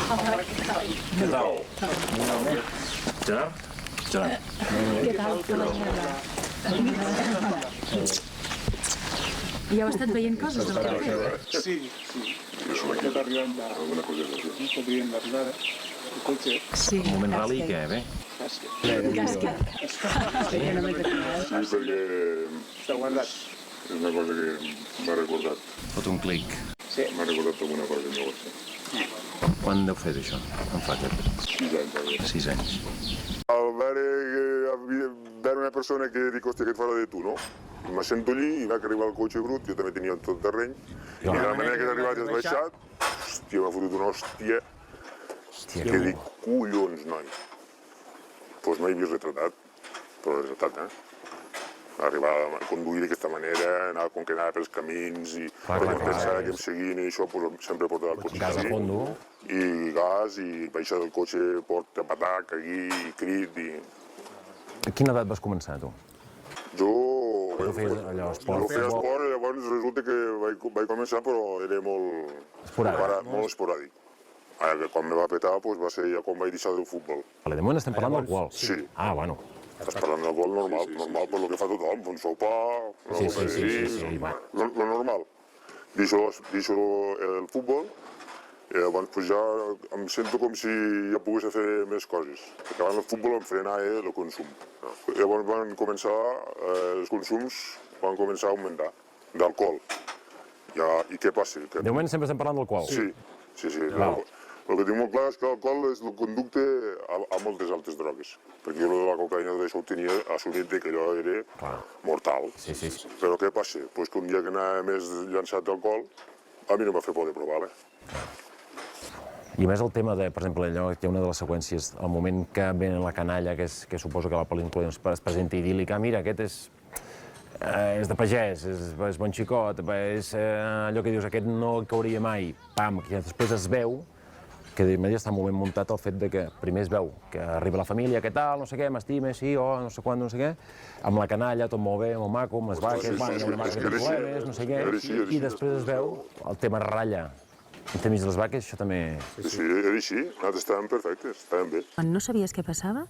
Què tal? Gerard? Gerard. Què tal? I heu estat veient coses de la carretera? Sí. Estem arribant d'arribada, el cotxe. Sí. Un moment rali, què, bé? Casca. Sí, perquè Està guardat. és una cosa que m'ha recordat. Fot un clic. M'ha recordat alguna cosa llavors. Quan deu fer això? En fa aquest? 6 anys, a veure. 6 anys. Al veure una persona que dic, hòstia, què et farà de tu, no? Me sento allí i va arribar el cotxe brut, jo també tenia tot terreny, i de la manera que has arribat i has baixat, hòstia, m'ha fotut una hòstia, que dic, collons, noi. Doncs no he vist retratat, però retratat, Arribar a conduir d'aquesta manera, anar com que anava pels camins i pensava que em seguien i això, sempre portava el cotxe Gas a fondo. i gas, i baixar del cotxe, porta patac, aquí, i crit, i... A quina edat vas començar, tu? Jo... Tu feies allò, esport? Jo feia esport i llavors resulta que vaig començar, però era molt... Esporàdic. Molt esporàdic. Ara, quan me va petar, va ser ja quan vaig deixar del futbol. De moment estem parlant d'alcohol. Sí. Ah, bueno. Estàs parlant d'alcohol normal, normal per lo que fa tothom, un sopar... Sí, va. Lo normal. Deixo el futbol, i llavors ja em sento com si ja pogués fer més coses. Perquè abans el futbol em frenava el consum. Llavors van començar, els consums van començar a augmentar, d'alcohol. I què passa? De moment sempre estem parlant d'alcohol. Sí. Val. El que tinc molt clar és que l'alcohol és el conducte a moltes altres drogues. Perquè jo de la cocaïna d'això ho tenia assumit que allò era mortal. Sí. Però què passa? Pues que un dia que anava més llançat d'alcohol, a mi no m'ha fet por de provar-la. I a més el tema de, per exemple, allò que hi ha una de les seqüències, el moment que ven la canalla, que suposo que la pel·lícula es presenta idíl·lica, mira, aquest és de pagès, és bon xicot, és allò que dius, aquest no cauria mai, pam, que després es veu, que ja està molt ben muntat el fet de que primer es veu que arriba la família, què tal, no sé què, m'estime, sí, no sé quant, no sé què, amb la canalla, tot molt bé, molt maco, amb les vaques, hi ha una vaca que té problemes, no sé què, i després es veu el tema ratlla entremig de les vaques, això també... Sí, era així, nosaltres estàvem perfectes, estàvem bé. Quan no sabies què passava,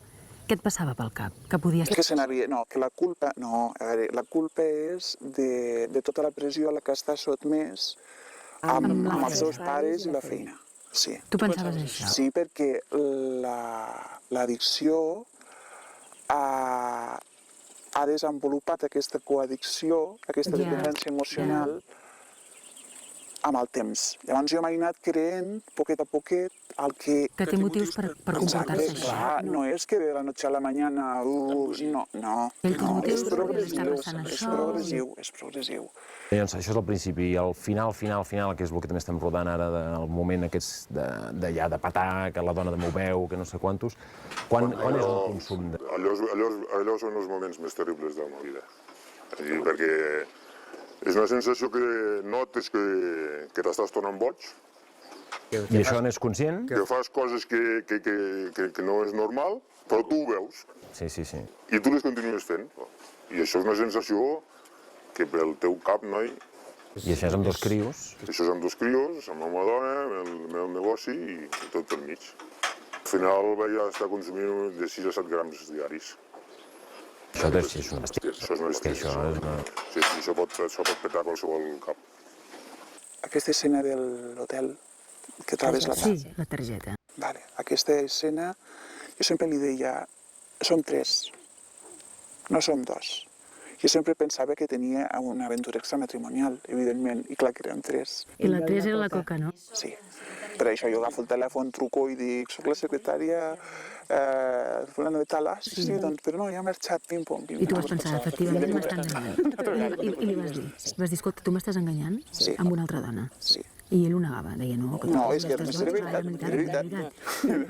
què et passava pel cap? Que podies... Que se n'havia... No, que la culpa... No, a veure, la culpa és de tota la pressió a la que està sotmès amb els seus pares i la feina. Sí. Tu pensaves això? Sí, perquè l'addicció ha desenvolupat aquesta coaddicció, aquesta dependència emocional, amb el temps. Llavors jo m'he anat creent, poquet a poquet, el que... Que té motius per comportar-se així. Clar, no és que de la noche a la mañana... No. Ell té motius És perquè progressiu, està passant això. és progressiu. Llavors, això és el principi, i el final, que és el que també estem rodant ara, del moment aquest de patar, que la dona m'ho veu, que no sé quantos, quan és el consum? Allò són els moments més terribles de la meva vida. Perquè és una sensació que notes que t'estàs tornant boig. I això n'és conscient? Que fas coses que no és normal, però tu ho veus. Sí. I tu les continues fent. I això és una sensació que pel teu cap, noi... I això és amb 2 crios? Això és amb 2 crios, amb la meva dona, el meu negoci i tot pel mig. Al final vaig estar consumint de 6 a 7 grams diaris. Això és una bèstia. Això és una bèstia. Sí, això pot petar qualsevol cap. Aquesta escena de l'hotel que trobes la Sí, la targeta. Vale. Aquesta escena, jo sempre li deia, som 3, no som 2. Jo sempre pensava que tenia una aventura extramatrimonial, evidentment, i clar que érem 3. I la 3 era la coca, no? Sí. Per això jo agafo el telèfon, truco i dic, soc la secretària fulano de tal, sí, doncs, però no, ja ha marxat, pim-pom. I tu vas pensar, efectivament, m'està enganyant. I li vas dir, escolta, tu m'estàs enganyant amb una altra dona. Sí. I ell ho negava, deia, no, que tu No, és que estàs era boig, veritat.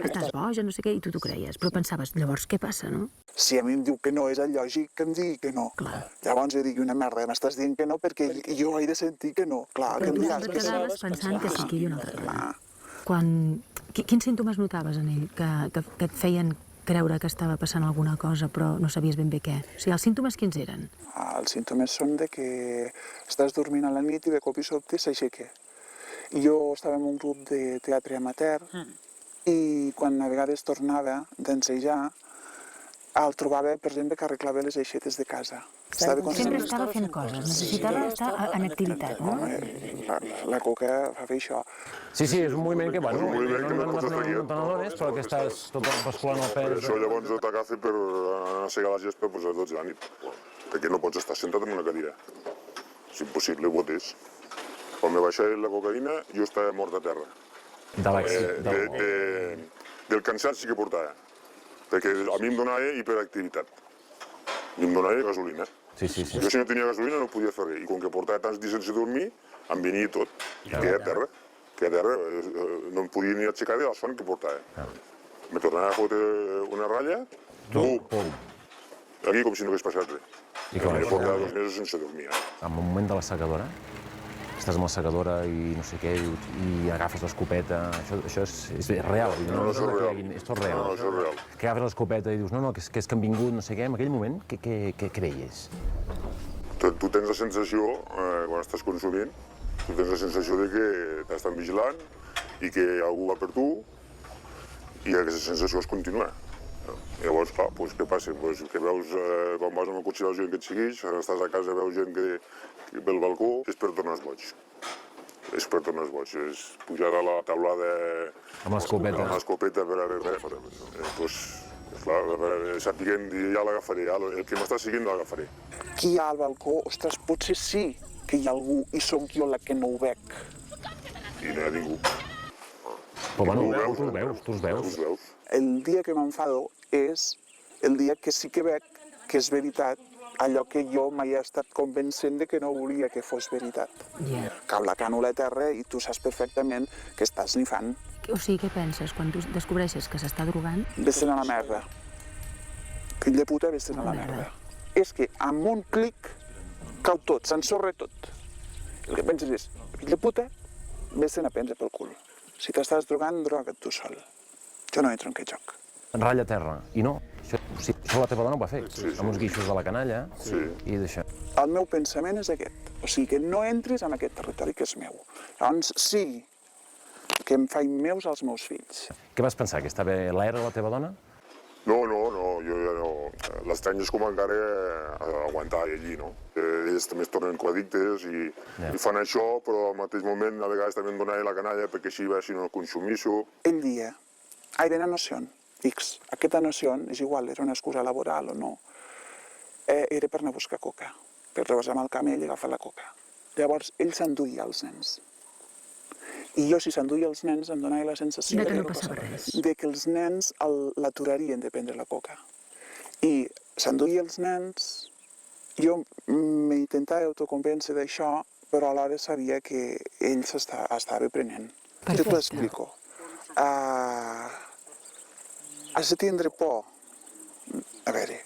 Estàs boja, no sé què, i tu t'ho creies. Però pensaves, llavors què passa, no? Si a mi em diu que no, és el lògic que em digui que no. Clar. Llavors jo dic una merda, m'estàs dient que no perquè jo he de sentir que no. Clar, Però que em tu digues et que sí. quedaves pensant que sí que hi havia una altra dona. Clar. Quins símptomes notaves en ell que et feien creure que estava passant alguna cosa però no sabies ben bé què? O sigui, els símptomes quins eren? Els símptomes són de que estàs dormint a la nit i de cop i sobte s'aixeca. I jo estava en un grup de teatre amateur I quan a vegades tornava d'ensejar, el trobava, per exemple, que arreglava les aixetes de casa. Sempre estava fent coses, necessitava estar en activitat, no? La Coca fa fer això. Sí, és un moviment que, bueno, És un moviment que no pots estar no te n'adones, però que estàs tot basculant el pes. Això llavors t'agafa per anar a segar la gespa a les 12 de la nit, perquè no pots estar sentat en una cadira. És impossible, botes. Quan me baixava la cocaïna, jo estava mort a terra. De l'èxit. Del cansat que portava, perquè a mi em donava hiperactivitat. I em donava gasolina. Sí. Jo si no tenia gasolina no podia fer res, i com que portava tants dies sense dormir, em venia tot. I queia a terra, no em podia ni aixecar de la son que portava. Me tornava a fotre una ratlla, pum, aquí com si no hagués passat res. I què Me vas portava fer? 2 mesos sense dormir. En el moment de la secadora, estàs amb la secadora i no sé què, i agafes l'escopeta, això és real. No, això és real. És tot real. No, això és real. Que agafes l'escopeta i dius, no, que és que han vingut, no sé què, en aquell moment, què creies? Tu tens la sensació, quan estàs consumint, tu tens la sensació de que t'estan vigilant i que algú va per tu i aquesta sensació es continua. Llavors, clar, què passa? Que veus, quan vas amb el cotxe veus gent que et segueix, estàs a casa veus gent que pel balcó, és per tornar boig. És per tornar boig, és pujar a la taulada Amb l'escopeta. Amb l'escopeta per a veure res. Doncs, clar, sapiguem, ja l'agafaré, el que m'està seguint l'agafaré. Qui hi ha al balcó, ostres, potser sí que hi ha algú i sóc jo la que no ho veig. I no hi ha ningú. Però bueno, tu els Tu els veus. veus. El dia que m'enfado és el dia que sí que veig que és veritat allò que jo mai he estat convencent de que no volia que fos veritat. Cau la cànula a terra i tu saps perfectament que estàs nifant. O sigui, què penses quan tu descobreixes que s'està drogant? Vés-te'n a la merda. Fill de puta, vés-te'n a la merda. És que amb un clic cau tot, s'ensorra tot. El que penses és, fill de puta, vés-te'n a prendre pel cul. Si t'estàs drogant, droga't tu sol. Jo no entro en aquest joc. Ratlla a terra. I no, això la teva dona ho va fer, amb uns guixos de la canalla i d'això. El meu pensament és aquest. O sigui, que no entris en aquest territori que és meu. Llavors, sí que em faig meus els meus fills. Què vas pensar, que estava l'aire la teva dona? No, jo ja no. L'estrany és com encara aguantar allí, no? Ells també es tornen coaddictes i fan això, però al mateix moment a vegades també em donava la canalla perquè així va, si no consumixo. El dia, era una noció, X. Aquesta noció és igual, era una excusa laboral o no. Era per anar a buscar coca, per rebaixar amb el camell i agafar la coca. Llavors, ell s'enduia els nens. I jo, si s'enduia els nens, em donava la sensació De que no passava res. de que els nens l'aturarien de prendre la coca. I s'enduia els nens, jo m'intentava autoconvèncer d'això, però alhora sabia que ell estava prenent. Jo t'ho explico. Has de tindre por. A veure,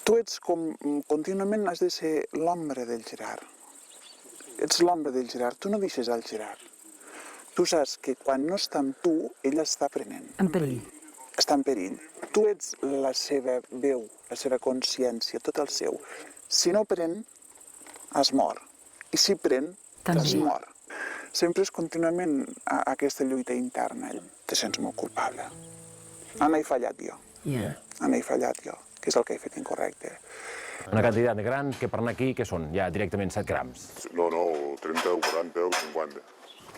tu ets contínuament has de ser l'ombra del Gerard. Ets l'ombra del Gerard, tu no deixes el Gerard. Tu saps que quan no està amb tu, ell està prenent. En perill. Està en perill. Tu ets la seva veu, la seva consciència, tot el seu. Si no pren, es mor. I si pren, es mor. Sempre és contínuament aquesta lluita interna. Te sents molt culpable. He fallat jo. He fallat jo, que és el que he fet incorrecte. Una quantitat gran que per anar aquí, què són? Ja directament 7 grams. No, 30 o 40 o 50.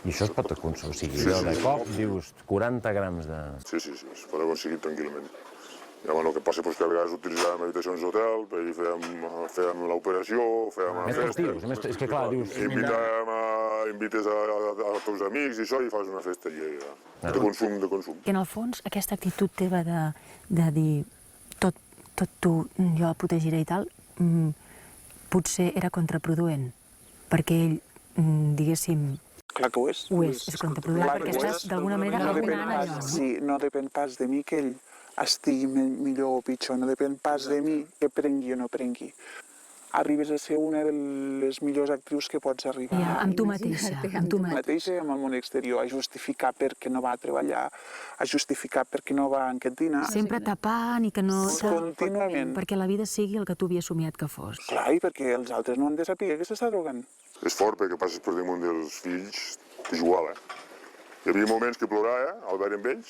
I això es pot aconseguir. O sigui, de cop dius 40 grams de... Sí, es pot aconseguir tranquil·lament. I el que passa és que a vegades utilitzàvem habitacions d'hotel, i fèiem l'operació, fèiem una festa. És que clar, dius... Invites a teus amics i això, i fas una festa allí, de consum. I en el fons, aquesta actitud teva de dir tot tu, jo el protegiré i tal, potser era contraproduent, perquè ell, diguéssim... Clar que ho és. Ho és contraproduent, perquè estàs d'alguna manera abonant allò, no? Sí, no depèn pas de mi que ell estigui millor o pitjor, no depèn pas de mi que prengui o no prengui. Arribes a ser una de les millors actrius que pots arribar. Ja, amb tu mateixa. Amb tu mateixa i amb el món exterior, a justificar per què no va a treballar, a justificar per què no va a aquest dinar. Sempre tapant i que no... Contínuament. Perquè la vida sigui el que tu havies somiat que fos. Clar, i perquè els altres no han de saber que s'està drogant. És fort perquè passes per damunt dels fills, t'és igual, Hi havia moments que plorava al veure amb ells.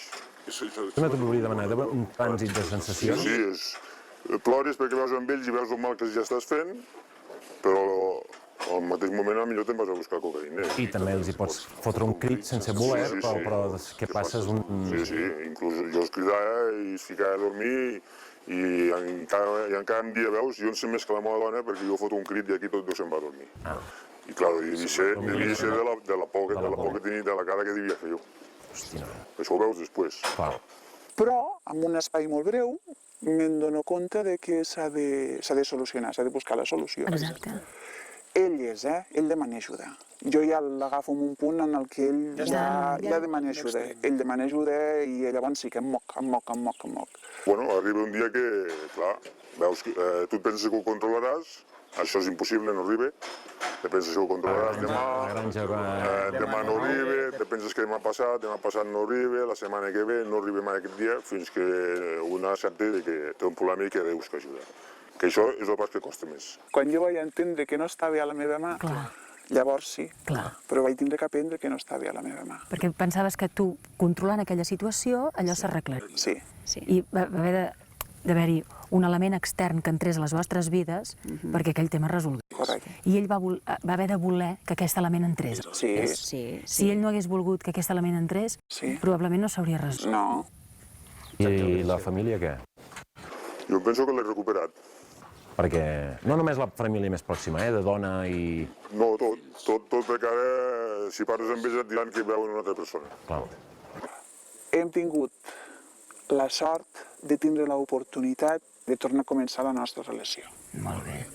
També t'ho volia demanar, un trànsit de sensacions? Sí, plores perquè veus amb ells i veus el mal que ja estàs fent, però al mateix moment potser te'n vas a buscar cocaïna. I també els hi pots fotre un crit sense voler, però què passa és un... Sí, inclús jo els cridava i es ficava a dormir i encara un dia veus, jo en sé més que la meva dona perquè jo foto un crit i aquí tot se'n va a dormir. I clar, devia ser de la por que tenia, de la cara que devia fer jo. Hòstia, no. Això ho veus després. Clar. Però, en un espai molt breu, me'n dono compte de que s'ha de solucionar, s'ha de buscar la solució. Exacte. Ell ell demana ajuda. Jo ja l'agafo en un punt en el que ell ja demana ajuda. Ell demana ajuda i llavors sí que em moc. Bueno, arriba un dia que, clar, veus que tu et penses que ho controlaràs, això és impossible, no arriba. Te penses que ho controlaràs demà no arriba, te penses que demà passat no arriba, la setmana que ve no arriba mai aquest dia, fins que una accepta que té un problema i que ha de buscar ajuda. Que això és el pas que costa més. Quan jo vaig entendre que no estava a la meva mà, llavors sí, però vaig tindre que aprendre que no estava a la meva mà. Perquè pensaves que tu, controlant aquella situació, allò s'arreglaria. Sí. I va haver d'haver-hi un element extern que entrés a les vostres vides perquè aquell tema es resolgués. Correcte. I ell va haver de voler que aquest element entrés. Sí. Si ell no hagués volgut que aquest element entrés, probablement no s'hauria resolt. No. I la família què? Jo penso que l'he recuperat. Perquè no només la família més pròxima, de dona i... No, tot perquè ara, si parles amb ells et diran que veuen una altra persona. Clar. Hem tingut la sort de tindre l'oportunitat de tornar a començar la nostra relació. Molt bé.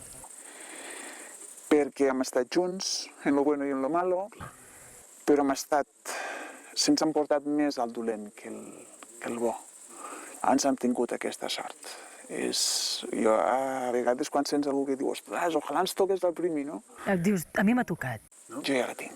Perquè hem estat junts, en lo bueno i en lo malo, però se'ns han portat més al dolent que el bo. Ens hem tingut aquesta sort. Jo a vegades quan sents algú que diu ostres, ojalà ens toqués del primer, no? Et dius, a mi m'ha tocat. Jo ja la tinc.